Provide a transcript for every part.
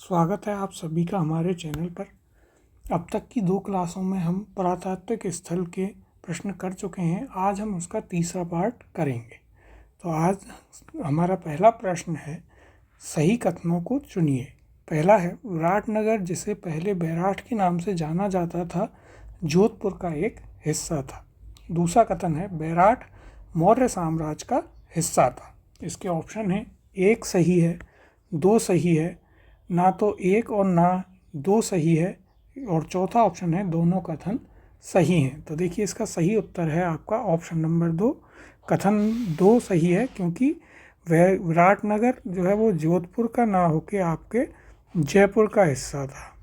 स्वागत है आप सभी का हमारे चैनल पर। अब तक की 2 क्लासों में हम पुरातात्विक स्थल के प्रश्न कर चुके हैं। आज हम उसका तीसरा पार्ट करेंगे। तो आज हमारा पहला प्रश्न है, सही कथनों को चुनिए। पहला है, विराटनगर जिसे पहले बैराठ के नाम से जाना जाता था, जोधपुर का एक हिस्सा था। दूसरा कथन है, बैराठ मौर्य साम्राज्य का हिस्सा था। इसके ऑप्शन हैं, 1 सही है, 2 सही है, ना तो 1 और ना 2 सही है, और चौथा ऑप्शन है दोनों कथन सही हैं। तो देखिए इसका सही उत्तर है आपका ऑप्शन नंबर 2। कथन 2 सही है क्योंकि वह विराटनगर जो है वो जोधपुर का ना होके आपके जयपुर का हिस्सा था।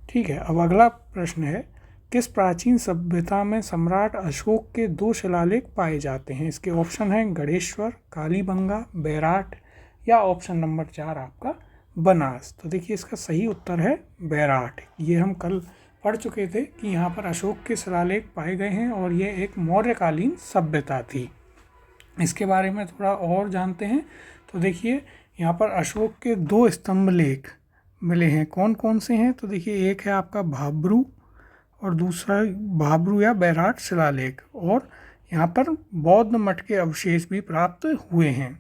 ठीक है, अब अगला प्रश्न है, किस प्राचीन सभ्यता में सम्राट अशोक के 2 शिलालेख पाए जाते हैं? इसके ऑप्शन हैं गणेश्वर, कालीबंगा, बैराठ या ऑप्शन नंबर 4 आपका बनास। तो देखिए इसका सही उत्तर है बैराठ। ये हम कल पढ़ चुके थे कि यहाँ पर अशोक के शिलालेख पाए गए हैं और ये एक मौर्यकालीन सभ्यता थी। इसके बारे में थोड़ा और जानते हैं। तो देखिए यहाँ पर अशोक के 2 स्तंभ लेख मिले हैं। कौन कौन से हैं? तो देखिए एक है आपका भाब्रू और दूसरा भाब्रू या बैराठ शिलालेख, और यहाँ पर बौद्ध मठ के अवशेष भी प्राप्त हुए हैं।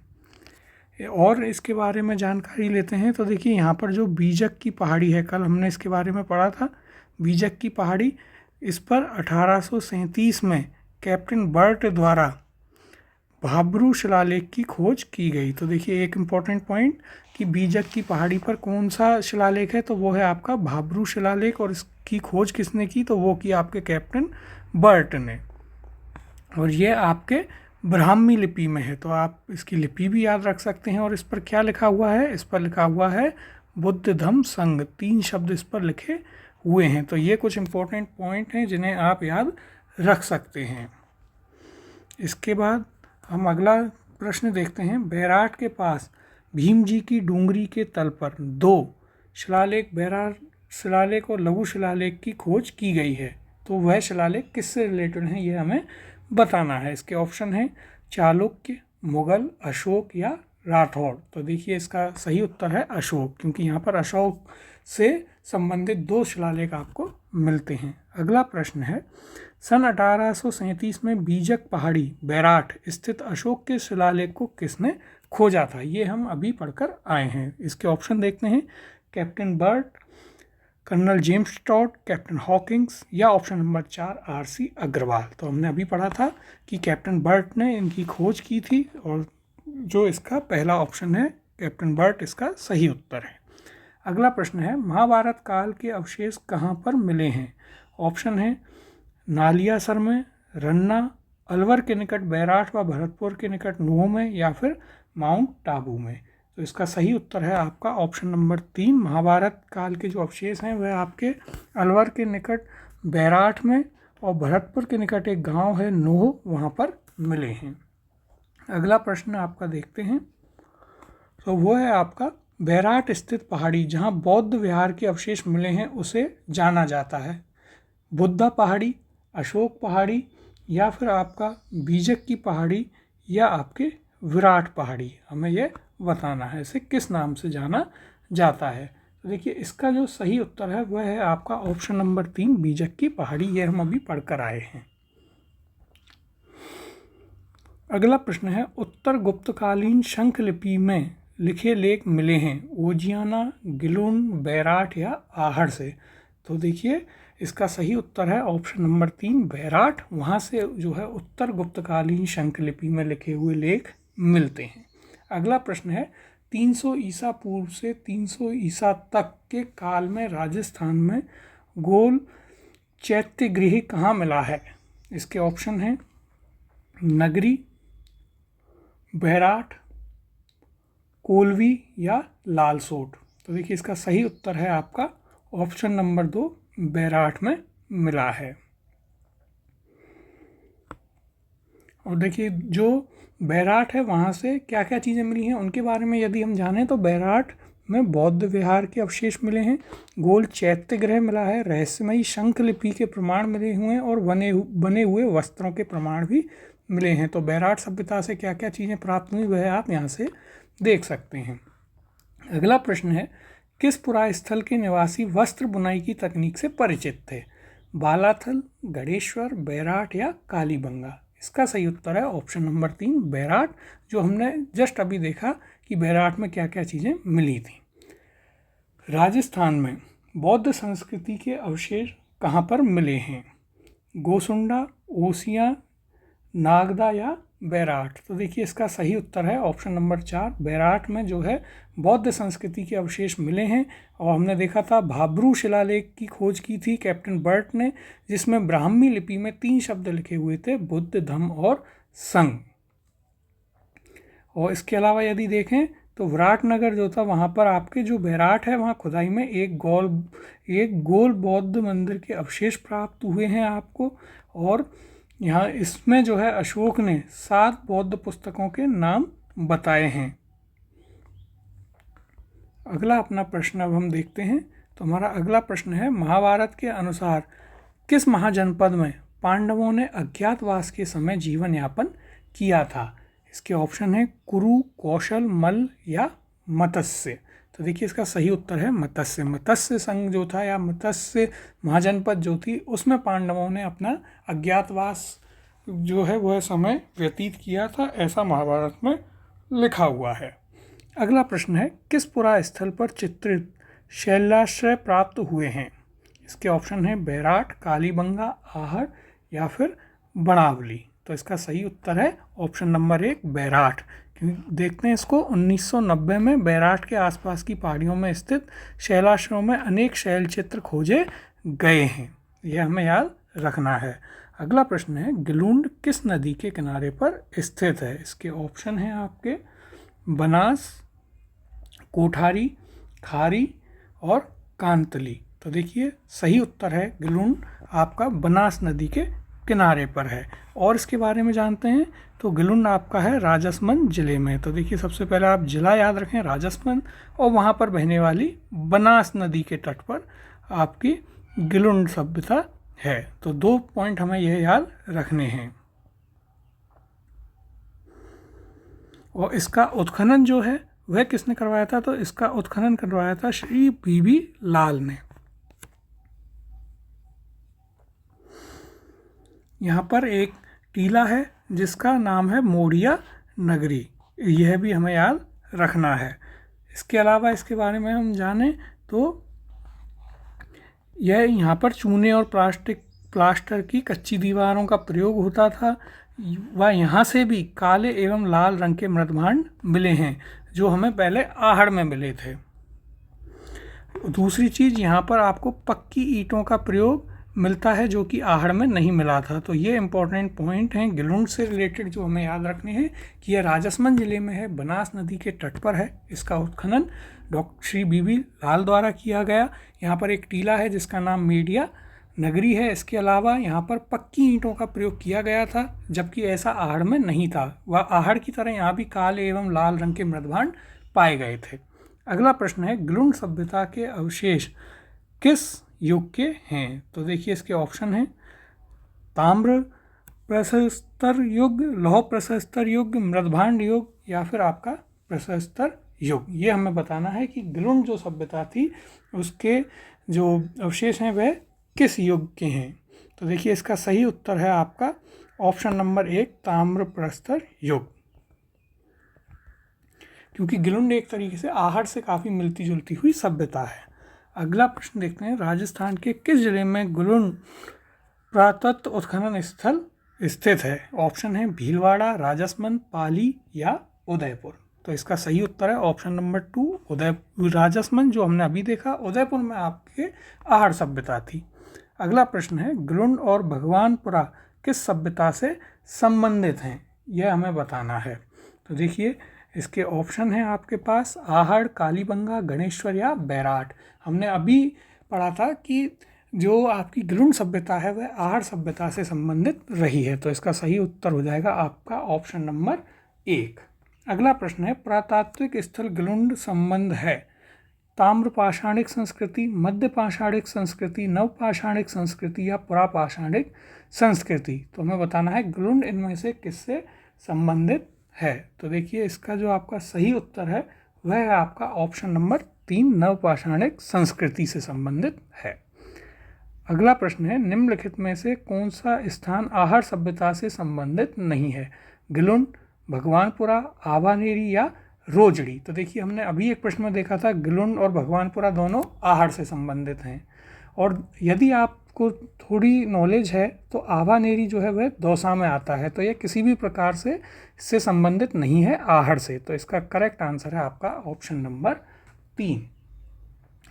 और इसके बारे में जानकारी लेते हैं। तो देखिए यहाँ पर जो बीजक की पहाड़ी है, कल हमने इसके बारे में पढ़ा था, बीजक की पहाड़ी, इस पर 1837 में कैप्टन बर्ट द्वारा भाब्रू शिलालेख की खोज की गई। तो देखिए एक इम्पॉर्टेंट पॉइंट कि बीजक की पहाड़ी पर कौन सा शिलालेख है, तो वो है आपका भाब्रू शिलालेख, और इसकी खोज किसने की? तो वो की आपके कैप्टन बर्ट ने। और ये आपके ब्राह्मी लिपि में है, तो आप इसकी लिपि भी याद रख सकते हैं। और इस पर क्या लिखा हुआ है? इस पर लिखा हुआ है बुद्ध धम्म संघ, 3 शब्द इस पर लिखे हुए हैं। तो ये कुछ इम्पोर्टेंट पॉइंट हैं जिन्हें आप याद रख सकते हैं। इसके बाद हम अगला प्रश्न देखते हैं, बैराठ के पास भीम जी की डूंगरी के तल पर 2 शिलालेख, बैराठ शिलालेख और लघु शिलालेख की खोज की गई है। तो वह शिलालेख किससे रिलेटेड हैं, ये हमें बताना है। इसके ऑप्शन हैं चालुक्य, मुगल, अशोक या राठौड़। तो देखिए इसका सही उत्तर है अशोक, क्योंकि यहाँ पर अशोक से संबंधित 2 शिलालेख आपको मिलते हैं। अगला प्रश्न है, सन 1837 में बीजक पहाड़ी बैराठ स्थित अशोक के शिलालेख को किसने खोजा था? ये हम अभी पढ़कर आए हैं। इसके ऑप्शन देखते हैं, captain Burt, colonel James Tod, captain Hawkins या ऑप्शन नंबर 4 आर.सी. अग्रवाल। तो हमने अभी पढ़ा था कि कैप्टन बर्ट ने इनकी खोज की थी, और जो इसका पहला ऑप्शन है कैप्टन बर्ट, इसका सही उत्तर है। अगला प्रश्न है, महाभारत काल के अवशेष कहाँ पर मिले हैं? ऑप्शन है नालियासर में, रन्ना, अलवर के निकट बैराठ व भरतपुर के निकट नूह में, या फिर माउंट टाबू में। तो इसका सही उत्तर है आपका ऑप्शन नंबर 3। महाभारत काल के जो अवशेष हैं वह आपके अलवर के निकट बैराठ में और भरतपुर के निकट एक गांव है नूह, वहां पर मिले हैं। अगला प्रश्न आपका देखते हैं, तो वो है आपका, बैराठ स्थित पहाड़ी जहां बौद्ध विहार के अवशेष मिले हैं उसे जाना जाता है बुद्धा पहाड़ी, अशोक पहाड़ी, या फिर आपका बीजक की पहाड़ी, या आपके विराट पहाड़ी। हमें यह बताना है इसे किस नाम से जाना जाता है। तो देखिए इसका जो सही उत्तर है वह है आपका ऑप्शन नंबर 3 बीजक की पहाड़ी। ये हम अभी पढ़कर आए हैं। अगला प्रश्न है, उत्तर गुप्तकालीन शंख लिपि में लिखे लेख मिले हैं ओजियाना, गिलुन, बैराठ या आहड़ से। तो देखिए इसका सही उत्तर है ऑप्शन नंबर 3 बैराठ। वहाँ से जो है उत्तर गुप्तकालीन शंख लिपि में लिखे हुए लेख मिलते हैं। अगला प्रश्न है, 300 ईसा पूर्व से 300 ईसा तक के काल में राजस्थान में गोल चैत्यगृह कहाँ मिला है? इसके ऑप्शन हैं नगरी, बैराठ, कोलवी या लालसोट। तो देखिए इसका सही उत्तर है आपका ऑप्शन नंबर 2 बैराठ में मिला है। और देखिए जो बैराठ है वहाँ से क्या क्या चीज़ें मिली हैं उनके बारे में यदि हम जानें, तो बैराठ में बौद्ध विहार के अवशेष मिले हैं, गोल चैत्यगृह मिला है, रहस्यमयी शंख लिपि के प्रमाण मिले हुए हैं, और बने हुए वस्त्रों के प्रमाण भी मिले हैं। तो बैराठ सभ्यता से क्या क्या चीज़ें प्राप्त हुई वह आप यहाँ से देख सकते हैं। अगला प्रश्न है, किस पुरास्थल के निवासी वस्त्र बुनाई की तकनीक से परिचित थे? बालाथल, गणेश्वर, बैराट या कालीबंगा? इसका सही उत्तर है ऑप्शन नंबर 3 बैराट, जो हमने जस्ट अभी देखा कि बैराट में क्या क्या चीज़ें मिली थी। राजस्थान में बौद्ध संस्कृति के अवशेष कहाँ पर मिले हैं? गोसुंडा, ओसियां, नागदा या बैराट? तो देखिए इसका सही उत्तर है ऑप्शन नंबर 4 बैराट में जो है बौद्ध संस्कृति के अवशेष मिले हैं। और हमने देखा था भाब्रू शिलालेख की खोज की थी कैप्टन बर्ट ने, जिसमें ब्राह्मी लिपि में 3 शब्द लिखे हुए थे, बुद्ध, धम्म और संघ। और इसके अलावा यदि देखें तो विराटनगर जो था वहाँ पर आपके जो बैराट है वहाँ खुदाई में एक गोल बौद्ध मंदिर के अवशेष प्राप्त हुए हैं आपको। और यहाँ इसमें जो है अशोक ने 7 बौद्ध पुस्तकों के नाम बताए हैं। अगला अपना प्रश्न अब हम देखते हैं। तो हमारा अगला प्रश्न है, महाभारत के अनुसार किस महाजनपद में पांडवों ने अज्ञातवास के समय जीवन यापन किया था? इसके ऑप्शन है कुरु, कौशल, मल्ल या मत्स्य। तो देखिए इसका सही उत्तर है मत्स्य। मत्स्य संघ जो था या मत्स्य महाजनपद जो थी उसमें पांडवों ने अपना अज्ञातवास जो है वह समय व्यतीत किया था, ऐसा महाभारत में लिखा हुआ है। अगला प्रश्न है, किस पुरास्थल पर चित्रित शैलाश्रय प्राप्त हुए हैं? इसके ऑप्शन है बैराट, कालीबंगा, आहड़ या फिर बनावली। तो इसका सही उत्तर है ऑप्शन नंबर 1 बैराट। क्योंकि देखते हैं इसको 1990 में बैराट के आसपास की पहाड़ियों में स्थित शैलाश्रयों में अनेक शैल चित्र खोजे गए हैं, यह हमें याद रखना है। अगला प्रश्न है, गिलुंड किस नदी के किनारे पर स्थित है? इसके ऑप्शन हैं आपके बनास, कोठारी, खारी और कांतली। तो देखिए सही उत्तर है गिलुंड आपका बनास नदी के किनारे पर है। और इसके बारे में जानते हैं तो गिलुंड आपका है राजसमंद जिले में। तो देखिए सबसे पहले आप जिला याद रखें राजसमंद, और वहाँ पर बहने वाली बनास नदी के तट पर आपकी गिलुंड सभ्यता है। तो 2 पॉइंट हमें यह याद रखने हैं। और इसका उत्खनन जो है वह किसने करवाया था? तो इसका उत्खनन करवाया था श्री बीबी लाल ने। यहाँ पर एक टीला है जिसका नाम है मोड़िया नगरी, यह भी हमें याद रखना है। इसके अलावा इसके बारे में हम जानें तो यह यहाँ पर चूने और प्लास्टर की कच्ची दीवारों का प्रयोग होता था। वह यहाँ से भी काले एवं लाल रंग के मृदभांड मिले हैं जो हमें पहले आहड़ में मिले थे। दूसरी चीज़, यहाँ पर आपको पक्की ईंटों का प्रयोग मिलता है जो कि आहड़ में नहीं मिला था। तो ये इंपॉर्टेंट पॉइंट हैं गिलुंड से रिलेटेड जो हमें याद रखने हैं कि यह राजसमंद जिले में है, बनास नदी के तट पर है। इसका उत्खनन डॉक्टर श्री बीबी लाल द्वारा किया गया। यहाँ पर एक टीला है जिसका नाम मेडिया नगरी है। इसके अलावा यहाँ पर पक्की ईंटों का प्रयोग किया गया था, जबकि ऐसा आहड़ में नहीं था। वह आहड़ की तरह यहाँ भी काले एवं लाल रंग के मृदभांड पाए गए थे। अगला प्रश्न है, गिलुंड सभ्यता के अवशेष किस युग के हैं? तो देखिए इसके ऑप्शन हैं ताम्र प्रशस्तर युग, लौह प्रशस्तर युग, मृदभांड युग या फिर आपका प्रशस्तर युग। ये हमें बताना है कि गिलुंड जो सभ्यता थी उसके जो अवशेष हैं वह किस युग के हैं। तो देखिए इसका सही उत्तर है आपका ऑप्शन नंबर 1 ताम्र प्रस्तर युग, क्योंकि गिलुंड एक तरीके से आहड़ से काफ़ी मिलती जुलती हुई सभ्यता है। अगला प्रश्न देखते हैं, राजस्थान के किस जिले में गिलुंड पुरातत्व उत्खनन स्थल स्थित है? ऑप्शन है भीलवाड़ा, राजसमंद, पाली या उदयपुर। तो इसका सही उत्तर है ऑप्शन नंबर 2 उदयपुर। राजसमंद जो हमने अभी देखा, उदयपुर में आपके आहड़ सभ्यता थी। अगला प्रश्न है, गिलुंड और भगवानपुरा किस सभ्यता से संबंधित हैं? यह हमें बताना है। तो देखिए इसके ऑप्शन हैं आपके पास आहड़, कालीबंगा, गणेश्वर या बैराट। हमने अभी पढ़ा था कि जो आपकी गिलुंड सभ्यता है वह आहड़ सभ्यता से संबंधित रही है। तो इसका सही उत्तर हो जाएगा आपका ऑप्शन नंबर 1। अगला प्रश्न है, पुरातात्विक स्थल गिलुंड संबंध है ताम्र पाषाणिक संस्कृति, मध्य पाषाणिक संस्कृति, नव पाषाणिक संस्कृति या पुरापाषाणिक संस्कृति। तो हमें बताना है गिलुंड इनमें से किससे संबंधित है। तो देखिए इसका जो आपका सही उत्तर है वह है आपका ऑप्शन नंबर 3, नवपाषाणिक संस्कृति से संबंधित है। अगला प्रश्न है, निम्नलिखित में से कौन सा स्थान आहड़ सभ्यता से संबंधित नहीं है? गिलुन, भगवानपुरा, आभानेरी या रोजड़ी। तो देखिए हमने अभी एक प्रश्न में देखा था गिलुन और भगवानपुरा दोनों आहड़ से संबंधित हैं, और यदि आपको थोड़ी नॉलेज है तो आभानेरी जो है वह दौसा में आता है, तो यह किसी भी प्रकार से इससे संबंधित नहीं है आहड़ से। तो इसका करेक्ट आंसर है आपका ऑप्शन नंबर 3।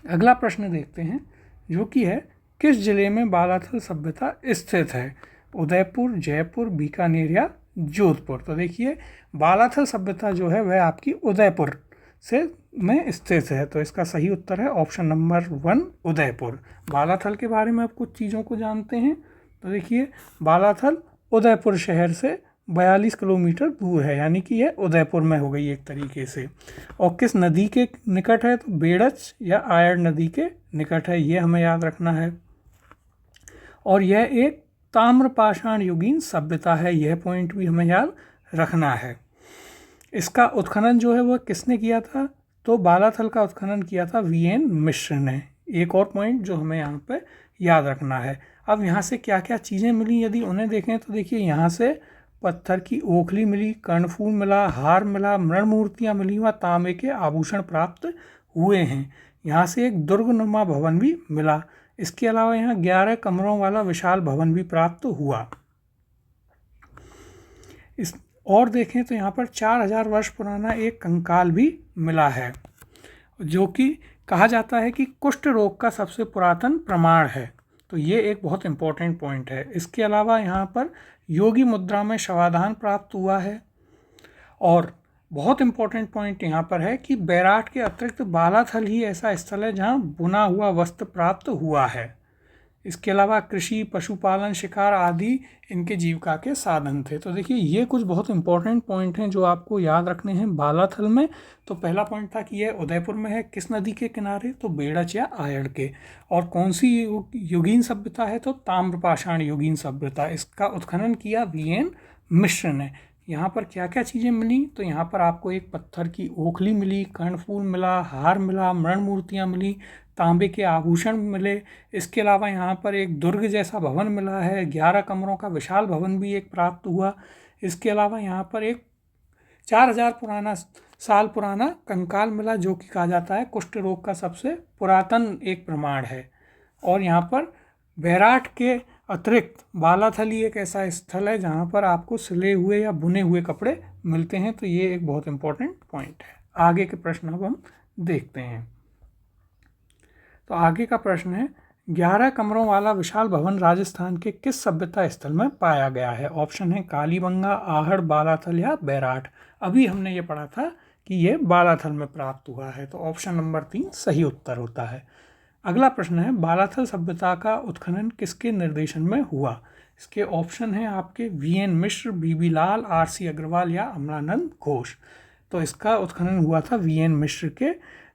अगला प्रश्न देखते हैं जो कि है, किस जिले में बालाथल सभ्यता स्थित है? उदयपुर, जयपुर, बीकानेर या जोधपुर। तो देखिए बालाथल सभ्यता जो है वह आपकी उदयपुर से में स्थित है, तो इसका सही उत्तर है ऑप्शन नंबर 1, उदयपुर। बालाथल के बारे में आप कुछ चीज़ों को जानते हैं, तो देखिए बालाथल उदयपुर शहर से 42 किलोमीटर दूर है, यानी कि यह उदयपुर में हो गई एक तरीके से। और किस नदी के निकट है? तो बेड़च या आयड़ नदी के निकट है, ये हमें याद रखना है। और यह एक ताम्रपाषाण युगीन सभ्यता है, यह पॉइंट भी हमें याद रखना है। इसका उत्खनन जो है वह किसने किया था? तो बालाथल का उत्खनन किया था वीएन मिश्र ने। एक और पॉइंट जो हमें यहाँ पे याद रखना है। अब यहाँ से क्या क्या चीज़ें मिली यदि उन्हें देखें तो देखिए यहाँ से पत्थर की ओखली मिली, कर्णफूल मिला, हार मिला, मृण मूर्तियाँ मिली व तांबे के आभूषण प्राप्त हुए हैं। यहाँ से एक दुर्गनुमा भवन भी मिला। इसके अलावा यहाँ 11 कमरों वाला विशाल भवन भी प्राप्त हुआ। इस और देखें तो यहाँ पर 4000 वर्ष पुराना एक कंकाल भी मिला है, जो कि कहा जाता है कि कुष्ठ रोग का सबसे पुरातन प्रमाण है। तो ये एक बहुत इंपॉर्टेंट पॉइंट है। इसके अलावा यहाँ पर योगी मुद्रा में शवाधान प्राप्त हुआ है। और बहुत इंपॉर्टेंट पॉइंट यहाँ पर है कि बैराट के अतिरिक्त बालाथल ही ऐसा स्थल है जहाँ बुना हुआ वस्त्र प्राप्त हुआ है। इसके अलावा कृषि, पशुपालन, शिकार आदि इनके जीविका के साधन थे। तो देखिए ये कुछ बहुत इंपॉर्टेंट पॉइंट हैं जो आपको याद रखने हैं बालाथल में। तो पहला पॉइंट था कि यह उदयपुर में है, किस नदी के किनारे? तो बेड़च या आयड़ के। और कौन सी युगीन सभ्यता है? तो ताम्रपाषाण युगीन सभ्यता। इसका उत्खनन किया वीएन मिश्र ने। यहाँ पर क्या क्या चीज़ें मिली? तो यहाँ पर आपको एक पत्थर की ओखली मिली, कर्णफूल मिला, हार मिला, मृण मूर्तियाँ मिली, तांबे के आभूषण मिले। इसके अलावा यहाँ पर एक दुर्ग जैसा भवन मिला है, 11 कमरों का विशाल भवन भी एक प्राप्त हुआ। इसके अलावा यहाँ पर एक 4000 साल पुराना कंकाल मिला, जो कि कहा जाता है कुष्ठ रोग का सबसे पुरातन एक प्रमाण है। और यहाँ पर बैराट के अतिरिक्त बालाथल ही एक ऐसा स्थल है जहाँ पर आपको सिले हुए या बुने हुए कपड़े मिलते हैं। तो ये एक बहुत इंपॉर्टेंट पॉइंट है। आगे के प्रश्न अब हम देखते हैं। तो आगे का प्रश्न है, 11 कमरों वाला विशाल भवन राजस्थान के किस सभ्यता स्थल में पाया गया है? ऑप्शन है कालीबंगा, आहड़, बालाथल या बैराट। अभी हमने ये पढ़ा था कि ये बालाथल में प्राप्त हुआ है, तो ऑप्शन नंबर 3 सही उत्तर होता है। अगला प्रश्न है, बालाथल सभ्यता का उत्खनन किसके निर्देशन में हुआ? इसके ऑप्शन हैं आपके वीएन मिश्र, बीबी लाल, आरसी अग्रवाल या अमलानंद घोष। तो इसका उत्खनन हुआ था वीएन मिश्र के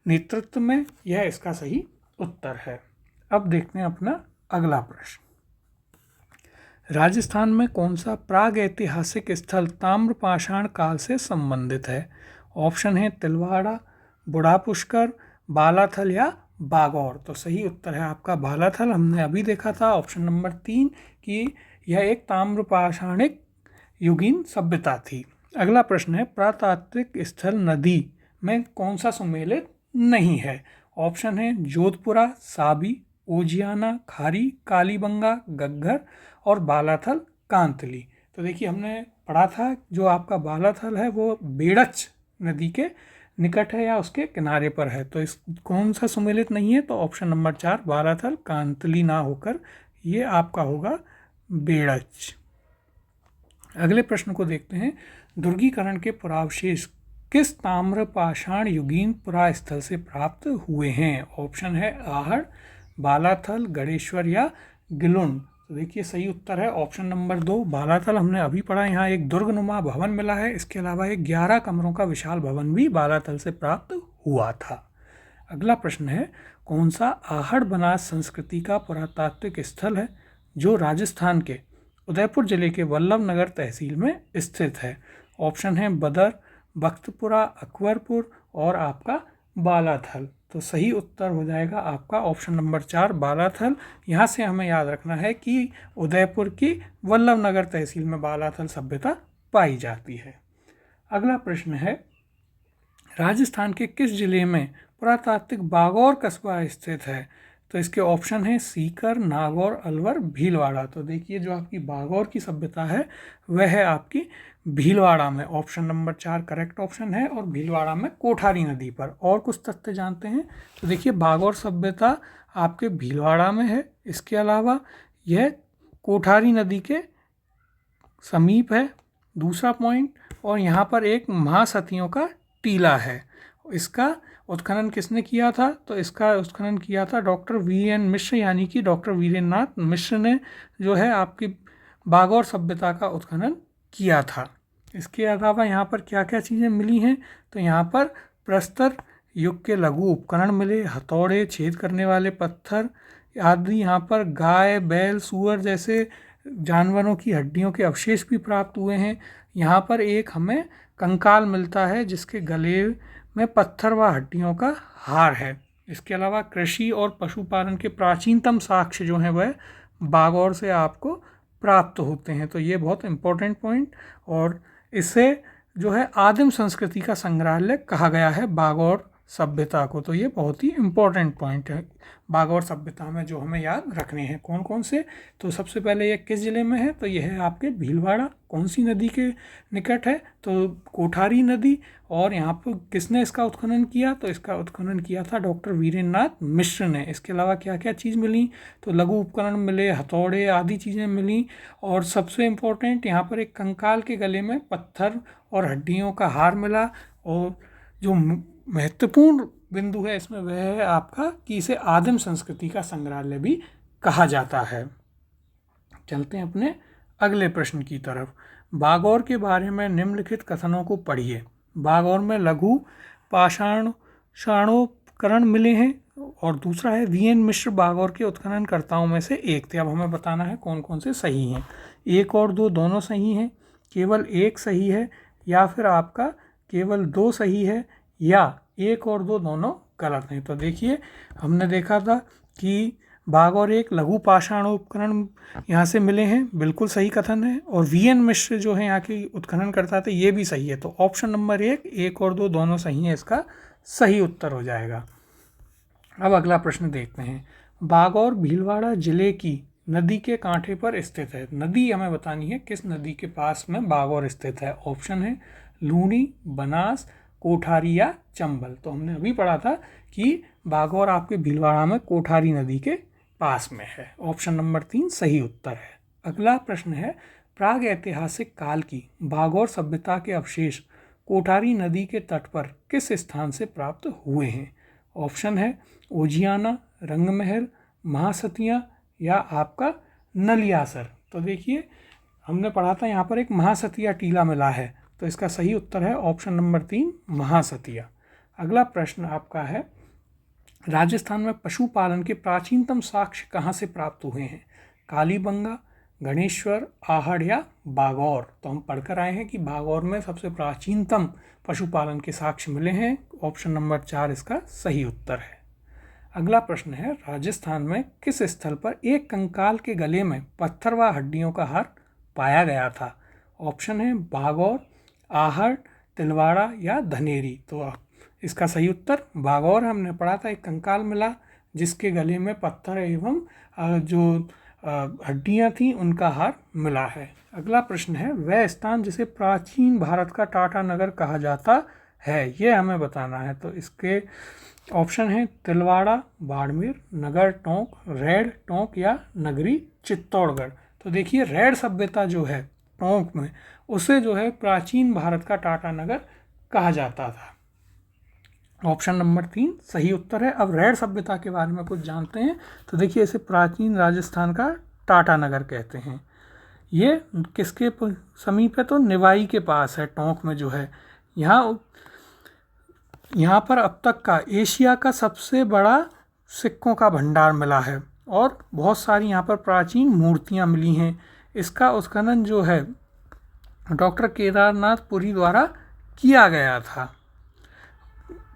नेतृत्व में, यह इसका सही उत्तर है। अब देखते हैं अपना अगला प्रश्न। राजस्थान में कौन सा प्राग ऐतिहासिक स्थल ताम्रपाषाण काल से संबंधित है? ऑप्शन है तिलवाड़ा, बुढ़ा पुष्कर, बालाथल या बागौर। तो सही उत्तर है आपका बालाथल। हमने अभी देखा था ऑप्शन नंबर 3 कि यह एक ताम्रपाषाणिक युगीन सभ्यता थी। अगला प्रश्न है, पुरातात्विक स्थल नदी में कौन सा सुमेलित नहीं है? ऑप्शन है जोधपुरा, साबी, ओजियाना, खारी, कालीबंगा, गग्गर और बालाथल कांतली। तो देखिए हमने पढ़ा था जो आपका बालाथल है वो बेड़च नदी के निकट है या उसके किनारे पर है। तो इस कौन सा सुमेलित नहीं है? तो ऑप्शन नंबर 4 बालाथल कांतली ना होकर ये आपका होगा बेड़च। अगले प्रश्न को देखते हैं, दुर्गीकरण के पुरावशेष किस ताम्रपाषाण युगीन पुरास्थल से प्राप्त हुए हैं? ऑप्शन है आहड़, बालाथल, गणेश्वर या गिलुन। तो देखिए सही उत्तर है ऑप्शन नंबर 2 बालाथल। हमने अभी पढ़ा, यहाँ एक दुर्गनुमा भवन मिला है। इसके अलावा एक 11 कमरों का विशाल भवन भी बालाथल से प्राप्त हुआ था। अगला प्रश्न है, कौन सा आहड़ बनास संस्कृति का पुरातात्विक स्थल है जो राजस्थान के उदयपुर जिले के वल्लभ नगर तहसील में स्थित है? ऑप्शन है बदर, बख्तपुरा, अकबरपुर, और आपका बालाथल। तो सही उत्तर हो जाएगा आपका ऑप्शन नंबर 4 बालाथल। यहाँ से हमें याद रखना है कि उदयपुर की वल्लभ नगर तहसील में बालाथल सभ्यता पाई जाती है। अगला प्रश्न है, राजस्थान के किस जिले में पुरातात्विक बागौर कस्बा स्थित है? तो इसके ऑप्शन है सीकर, नागौर, अलवर, भीलवाड़ा। तो देखिए जो आपकी बागौर की सभ्यता है वह है आपकी भीलवाड़ा में। ऑप्शन नंबर 4 करेक्ट ऑप्शन है, और भीलवाड़ा में कोठारी नदी पर। और कुछ तथ्य जानते हैं तो देखिए बागौर सभ्यता आपके भीलवाड़ा में है। इसके अलावा यह कोठारी नदी के समीप है, दूसरा पॉइंट। और यहाँ पर एक महासतियों का टीला है। इसका उत्खनन किसने किया था? तो इसका उत्खनन किया था डॉक्टर वीएन मिश्र, यानी कि डॉक्टर वीरेंद्रनाथ मिश्र ने जो है आपकी बागौर सभ्यता का उत्खनन किया था। इसके अलावा यहाँ पर क्या क्या चीज़ें मिली हैं? तो यहाँ पर प्रस्तर युग के लघु उपकरण मिले, हथौड़े, छेद करने वाले पत्थर आदि। यहाँ पर गाय, बैल, सूअर जैसे जानवरों की हड्डियों के अवशेष भी प्राप्त हुए हैं। यहाँ पर एक हमें कंकाल मिलता है जिसके गले में पत्थर व हड्डियों का हार है। इसके अलावा कृषि और पशुपालन के प्राचीनतम साक्ष्य जो हैं वह बागौर से आपको प्राप्त होते हैं। तो ये बहुत इम्पोर्टेंट पॉइंट, और इसे जो है आदिम संस्कृति का संग्रहालय कहा गया है बागौर सभ्यता को। तो ये बहुत ही इम्पोर्टेंट पॉइंट है बागौर सभ्यता में जो हमें याद रखने हैं। कौन कौन से? तो सबसे पहले ये किस ज़िले में है? तो यह है आपके भीलवाड़ा। कौन सी नदी के निकट है? तो कोठारी नदी। और यहाँ पर किसने इसका उत्खनन किया? तो इसका उत्खनन किया था डॉक्टर वीरेंद्रनाथ मिश्र ने। इसके अलावा क्या क्या चीज़ मिली? तो लघु उपकरण मिले, हथौड़े आदि चीज़ें मिली, और सबसे इम्पोर्टेंट यहाँ पर एक कंकाल के गले में पत्थर और हड्डियों का हार मिला। और जो महत्वपूर्ण बिंदु है इसमें वह है आपका कि इसे आदिम संस्कृति का संग्रहालय भी कहा जाता है। चलते हैं अपने अगले प्रश्न की तरफ। बागौर के बारे में निम्नलिखित कथनों को पढ़िए। बागौर में लघु पाषाणोपकरण मिले हैं, और दूसरा है वीएन मिश्र बागौर के उत्खननकर्ताओं में से एक थे। अब हमें बताना है कौन कौन से सही हैं। 1 और 2 दोनों सही हैं, केवल 1 सही है, या फिर आपका केवल 2 सही है, या 1 और 2 दोनों गलत हैं। तो देखिए हमने देखा था कि बागौर एक लघु पाषाण उपकरण यहाँ से मिले हैं, बिल्कुल सही कथन है। और वीएन मिश्र जो है यहाँ के उत्खनन करता थे, ये भी सही है। तो ऑप्शन नंबर 1 और 2 दोनों सही हैं, इसका सही उत्तर हो जाएगा। अब अगला प्रश्न देखते हैं। बागौर भीलवाड़ा जिले की नदी के कांठे पर स्थित है। नदी हमें बतानी है किस नदी के पास में बागौर स्थित है। ऑप्शन है लूनी, बनास, कोठारी या चंबल। तो हमने अभी पढ़ा था कि बागौर आपके भीलवाड़ा में कोठारी नदी के पास में है। ऑप्शन नंबर 3 सही उत्तर है। अगला प्रश्न है, प्राग ऐतिहासिक काल की बागौर सभ्यता के अवशेष कोठारी नदी के तट पर किस स्थान से प्राप्त हुए हैं? ऑप्शन है ओजियाना, रंगमहल, महासतियाँ या आपका नलियासर। तो देखिए हमने पढ़ा था यहाँ पर एक महासतिया टीला मिला है, तो इसका सही उत्तर है ऑप्शन नंबर 3 महासतिया। अगला प्रश्न आपका है, राजस्थान में पशुपालन के प्राचीनतम साक्ष्य कहाँ से प्राप्त हुए हैं? कालीबंगा, गणेश्वर, आहड़ या बागौर। तो हम पढ़कर आए हैं कि बागौर में सबसे प्राचीनतम पशुपालन के साक्ष्य मिले हैं। ऑप्शन नंबर 4 इसका सही उत्तर है। अगला प्रश्न है, राजस्थान में किस स्थल पर एक कंकाल के गले में पत्थर व हड्डियों का हार पाया गया था? ऑप्शन है बागौर, आहड़, तिलवाड़ा या धनेरी। तो इसका सही उत्तर बागौर। हमने पढ़ा था एक कंकाल मिला जिसके गले में पत्थर एवं जो हड्डियां थी उनका हार मिला है। अगला प्रश्न है, वह स्थान जिसे प्राचीन भारत का टाटा नगर कहा जाता है, ये हमें बताना है। तो इसके ऑप्शन है तिलवाड़ा, बाड़मेर, नगर टोंक, रेड टोंक या नगरी चित्तौड़गढ़। तो देखिए रेड सभ्यता जो है टोंक में, उसे जो है प्राचीन भारत का टाटा नगर कहा जाता था। ऑप्शन नंबर 3 सही उत्तर है। अब रेड सभ्यता के बारे में कुछ जानते हैं। तो देखिए इसे प्राचीन राजस्थान का टाटा नगर कहते हैं। ये किसके समीप है? तो निवाई के पास है, टोंक में जो है। यहाँ पर अब तक का एशिया का सबसे बड़ा सिक्कों का भंडार मिला है, और बहुत सारी यहाँ पर प्राचीन मूर्तियाँ मिली हैं। इसका उत्खनन जो है डॉक्टर केदारनाथ पुरी द्वारा किया गया था।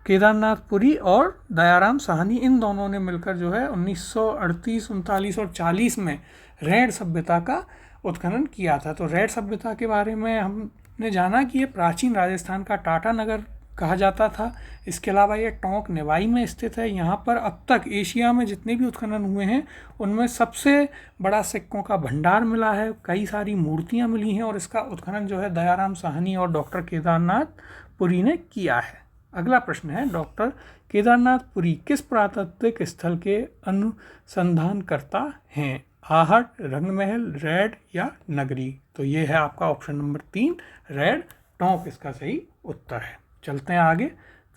केदारनाथपुरी और दयाराम साहनी, इन दोनों ने मिलकर जो है 1938, 39 और 40 में रेड सभ्यता का उत्खनन किया था। तो रेड सभ्यता के बारे में हमने जाना कि ये प्राचीन राजस्थान का टाटा नगर कहा जाता था। इसके अलावा ये टोंक निवाई में स्थित है। यहाँ पर अब तक एशिया में जितने भी उत्खनन हुए हैं उनमें सबसे बड़ा सिक्कों का भंडार मिला है, कई सारी मूर्तियाँ मिली हैं, और इसका उत्खनन जो है दयाराम साहनी और डॉक्टर केदारनाथ पुरी ने किया है। अगला प्रश्न है, डॉक्टर केदारनाथ पुरी किस पुरातात्विक स्थल के अनुसंधान करता हैं? आहट, रंगमहल, रेड या नगरी? तो ये है आपका ऑप्शन नंबर 3, रेड, टोंक इसका सही उत्तर है। चलते हैं आगे।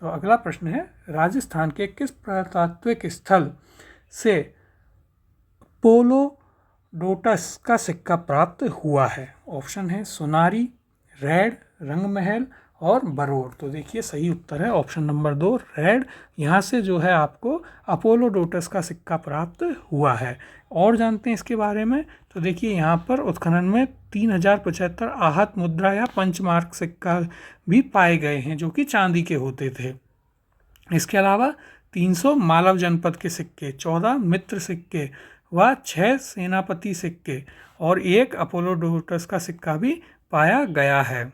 तो अगला प्रश्न है, राजस्थान के किस पुरातात्विक स्थल से पोलोडोटस का सिक्का प्राप्त हुआ है? ऑप्शन है सोनारी, रेड, रंगमहल और बरोड़। तो देखिए सही उत्तर है ऑप्शन नंबर 2, रेड। यहाँ से जो है आपको अपोलोडोटस का सिक्का प्राप्त हुआ है। और जानते हैं इसके बारे में, तो देखिए यहाँ पर उत्खनन में 3075 आहत मुद्रा या पंचमार्क सिक्का भी पाए गए हैं जो कि चांदी के होते थे। इसके अलावा 300 मालव जनपद के सिक्के, 14 मित्र सिक्के व 6 सेनापति सिक्के और 1 अपोलोडोटस का सिक्का भी पाया गया है।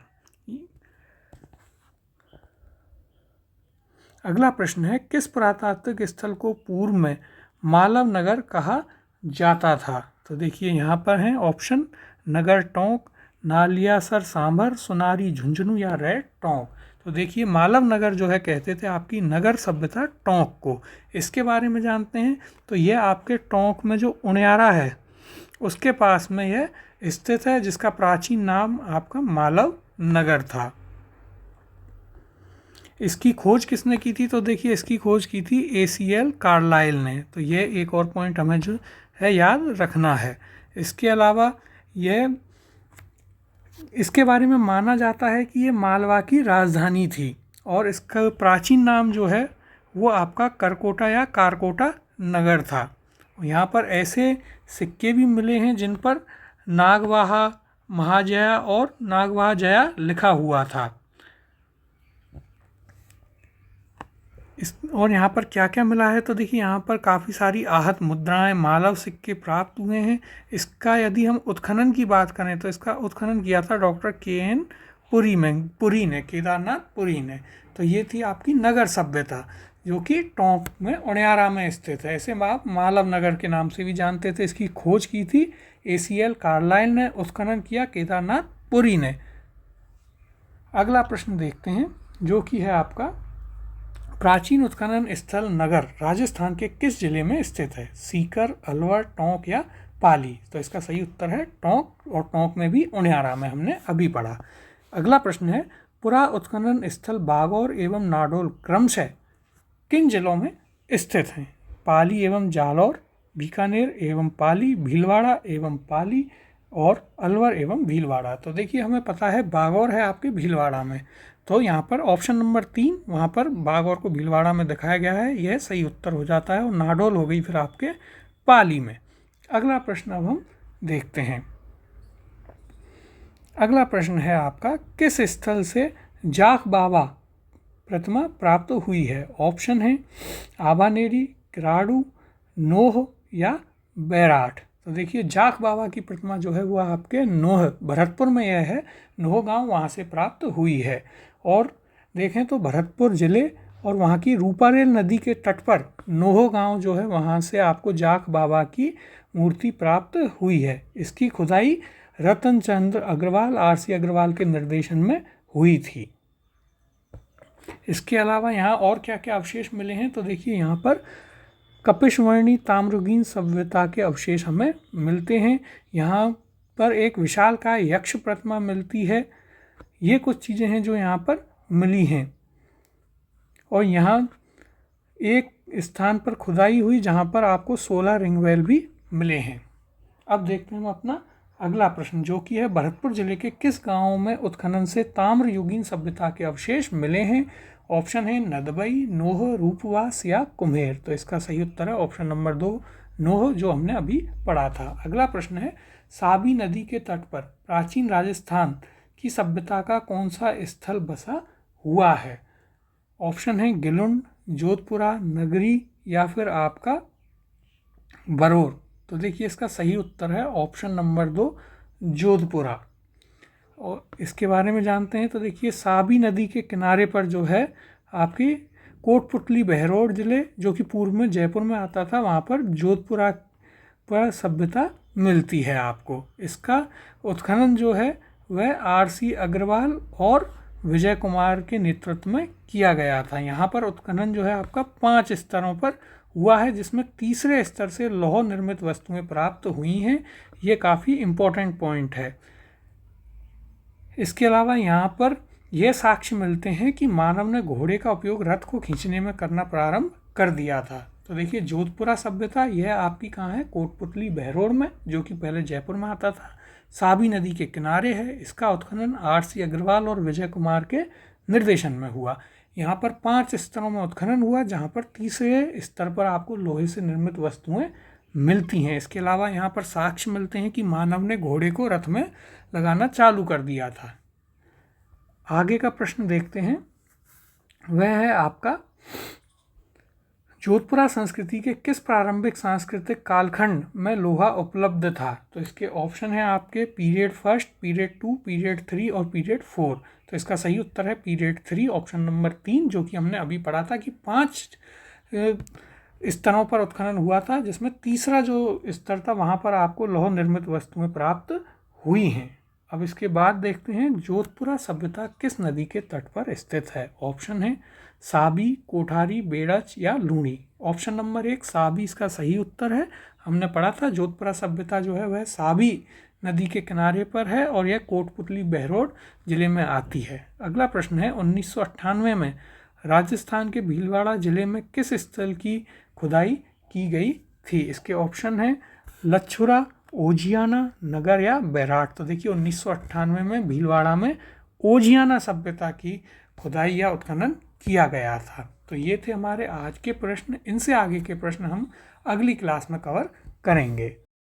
अगला प्रश्न है, किस पुरातात्विक स्थल को पूर्व में मालव नगर कहा जाता था? तो देखिए यहाँ पर हैं ऑप्शन, नगर टोंक, नालियासर सांभर, सोनारी झुंझुनू या रेड टोंक। तो देखिए मालव नगर जो है कहते थे आपकी नगर सभ्यता टोंक को। इसके बारे में जानते हैं, तो ये आपके टोंक में जो उनियारा है उसके पास में यह स्थित है, जिसका प्राचीन नाम आपका मालव नगर था। इसकी खोज किसने की थी? तो देखिए इसकी खोज की थी ACL कार्लाइल ने। तो ये एक और पॉइंट हमें जो है याद रखना है। इसके अलावा यह इसके बारे में माना जाता है कि ये मालवा की राजधानी थी और इसका प्राचीन नाम जो है वो आपका करकोटा या कारकोटा नगर था। यहाँ पर ऐसे सिक्के भी मिले हैं जिन पर नागवाहा महाजया और नागवाहा जया लिखा हुआ था। और यहाँ पर क्या क्या मिला है? तो देखिए यहाँ पर काफ़ी सारी आहत मुद्राएं, मालव सिक्के प्राप्त हुए हैं। इसका यदि हम उत्खनन की बात करें तो इसका उत्खनन किया था डॉक्टर KN पुरी ने, केदारनाथ पुरी ने। तो ये थी आपकी नगर सभ्यता जो कि टोंक में उनियारा में स्थित है। इसे आप मालव नगर के नाम से भी जानते थे। इसकी खोज की थी ACL कार्लाइल ने, उत्खनन किया केदारनाथ पुरी ने। अगला प्रश्न देखते हैं जो कि है आपका, प्राचीन उत्खनन स्थल नगर राजस्थान के किस जिले में स्थित है? सीकर, अलवर, टोंक या पाली? तो इसका सही उत्तर है टोंक, और टोंक में भी उनियारा में हमने अभी पढ़ा। अगला प्रश्न है, पुरा उत्खनन स्थल बागौर एवं नाडोल क्रमशः किन जिलों में स्थित हैं? पाली एवं जालौर, बीकानेर एवं पाली, भीलवाड़ा एवं पाली और अलवर एवं भीलवाड़ा। तो देखिए हमें पता है बागौर है आपके भीलवाड़ा में, तो यहाँ पर ऑप्शन नंबर 3 वहाँ पर बागौर को भीलवाड़ा में दिखाया गया है, यह सही उत्तर हो जाता है। और नाडोल हो गई फिर आपके पाली में। अगला प्रश्न अब हम देखते हैं। अगला प्रश्न है आपका, किस स्थल से जाख बाबा प्रतिमा प्राप्त हुई है? ऑप्शन है आबानेरी, किराड़ू, नोह या बैराठ। तो देखिए जाख बाबा की प्रतिमा जो है वो आपके नोह, भरतपुर में यह है, नोह गांव वहाँ से प्राप्त हुई है। और देखें तो भरतपुर ज़िले और वहाँ की रूपारेल नदी के तट पर नोह गांव जो है वहाँ से आपको जाख बाबा की मूर्ति प्राप्त हुई है। इसकी खुदाई रतन चंद्र अग्रवाल, RC अग्रवाल के निर्देशन में हुई थी। इसके अलावा यहाँ और क्या क्या अवशेष मिले हैं? तो देखिए यहाँ पर कपिशवर्णी ताम्रगीन सभ्यता के अवशेष हमें मिलते हैं। यहाँ पर एक विशालकाय यक्ष प्रतिमा मिलती है। ये कुछ चीज़ें हैं जो यहाँ पर मिली हैं। और यहाँ एक स्थान पर खुदाई हुई जहाँ पर आपको 16 रिंगवेल भी मिले हैं। अब देखते हैं हम अपना अगला प्रश्न जो कि है, भरतपुर जिले के किस गांव में उत्खनन से ताम्रयुगीन सभ्यता के अवशेष मिले हैं? ऑप्शन है नदबई, नोह, रूपवास या कुम्हेर। तो इसका सही उत्तर है ऑप्शन नंबर 2, नोह, जो हमने अभी पढ़ा था। अगला प्रश्न है, साबी नदी के तट पर प्राचीन राजस्थान की सभ्यता का कौन सा स्थल बसा हुआ है? ऑप्शन है गिलुंड, जोधपुरा, नगरी या फिर आपका बरोर। तो देखिए इसका सही उत्तर है ऑप्शन नंबर 2 जोधपुरा। और इसके बारे में जानते हैं तो देखिए साबी नदी के किनारे पर जो है आपकी कोटपुतली बहरौर जिले जो कि पूर्व में जयपुर में आता था, वहाँ पर जोधपुरा पर सभ्यता मिलती है आपको। इसका उत्खनन जो है वह आर.सी. अग्रवाल और विजय कुमार के नेतृत्व में किया गया था। यहाँ पर उत्खनन जो है आपका 5 स्तरों पर हुआ है, जिसमें तीसरे स्तर से लौह निर्मित वस्तुएं प्राप्त हुई हैं। ये काफ़ी इम्पोर्टेंट पॉइंट है। इसके अलावा यहाँ पर यह साक्ष्य मिलते हैं कि मानव ने घोड़े का उपयोग रथ को खींचने में करना प्रारंभ कर दिया था। तो देखिए जोधपुरा सभ्यता यह आपकी कहाँ है, कोटपुतली बहरौर में, जो कि पहले जयपुर में आता था, साबी नदी के किनारे है। इसका उत्खनन आर.सी. अग्रवाल और विजय कुमार के निर्देशन में हुआ। यहाँ पर 5 स्तरों में उत्खनन हुआ, जहाँ पर तीसरे स्तर पर आपको लोहे से निर्मित वस्तुएं मिलती हैं। इसके अलावा यहाँ पर साक्ष्य मिलते हैं कि मानव ने घोड़े को रथ में लगाना चालू कर दिया था। आगे का प्रश्न देखते हैं, वह है आपका जोधपुरा संस्कृति के किस प्रारंभिक सांस्कृतिक कालखंड में लोहा उपलब्ध था। तो इसके ऑप्शन है आपके पीरियड फर्स्ट, पीरियड 2, पीरियड 3 और पीरियड 4। तो इसका सही उत्तर है पीरियड 3 ऑप्शन नंबर 3, जो कि हमने अभी पढ़ा था कि 5 स्तरों पर उत्खनन हुआ था, जिसमें तीसरा जो स्तर था वहाँ पर आपको लौह निर्मित वस्तुएं प्राप्त हुई हैं। अब इसके बाद देखते हैं जोधपुरा सभ्यता किस नदी के तट पर स्थित है। ऑप्शन है साबी, कोठारी, बेड़च या लूणी। ऑप्शन नंबर 1 साबी इसका सही उत्तर है। हमने पढ़ा था जोधपुरा सभ्यता जो है वह साबी नदी के किनारे पर है और यह कोटपुतली बहरौर जिले में आती है। अगला प्रश्न है 1998 में राजस्थान के भीलवाड़ा जिले में किस स्थल की खुदाई की गई थी। इसके ऑप्शन है लच्छुरा, ओजियाना, नगर या बैराट। तो देखिए 1998 में भीलवाड़ा में ओजियाना सभ्यता की खुदाई या उत्खनन किया गया था। तो ये थे हमारे आज के प्रश्न। इनसे आगे के प्रश्न हम अगली क्लास में कवर करेंगे।